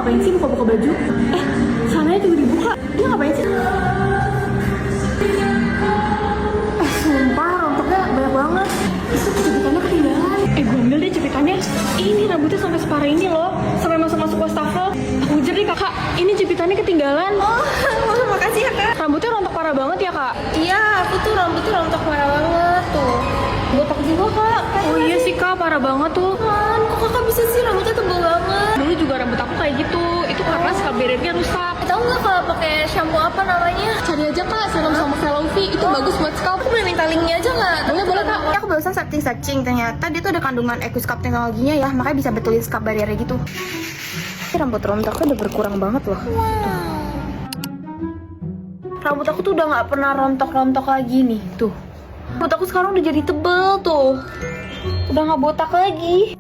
ngapain sih buka-buka baju? Celananya juga dibuka. Dia ngapain sih? Sumpah rontoknya banyak banget. Itu cepitannya ketinggalan. Gue ambil deh cepitannya. Ini rambutnya sampai separah ini loh, sampai masuk-masuk wastafel. Aku ujar deh kakak, ini jepitannya ketinggalan. Oh, makasih ya kak. Rambutnya rontok parah banget ya kak? Iya, aku tuh rambutnya rontok parah banget tuh. Botak juga kak. Oh iya sih kak, parah banget tuh. Man, kok kakak bisa sih rambutnya tebal banget? Dulu juga rambut aku kayak gitu. Itu karena scalp barrier-nya rusak. Tahu nggak kalau pakai shampoo apa namanya? Cari aja kak, serum sama Velovi. Itu bagus buat scalp. Aku boleh minta linknya aja nggak? Boleh kak. Aku barusan searching ternyata dia tuh ada kandungan EcoScalp teknologinya ya, makanya bisa betulin scalp barrier gitu. Tapi rambut rontoknya udah berkurang banget loh. Rambut aku tuh udah nggak pernah rontok-rontok lagi nih tuh. Rambut aku sekarang udah jadi tebel tuh. Udah nggak botak lagi.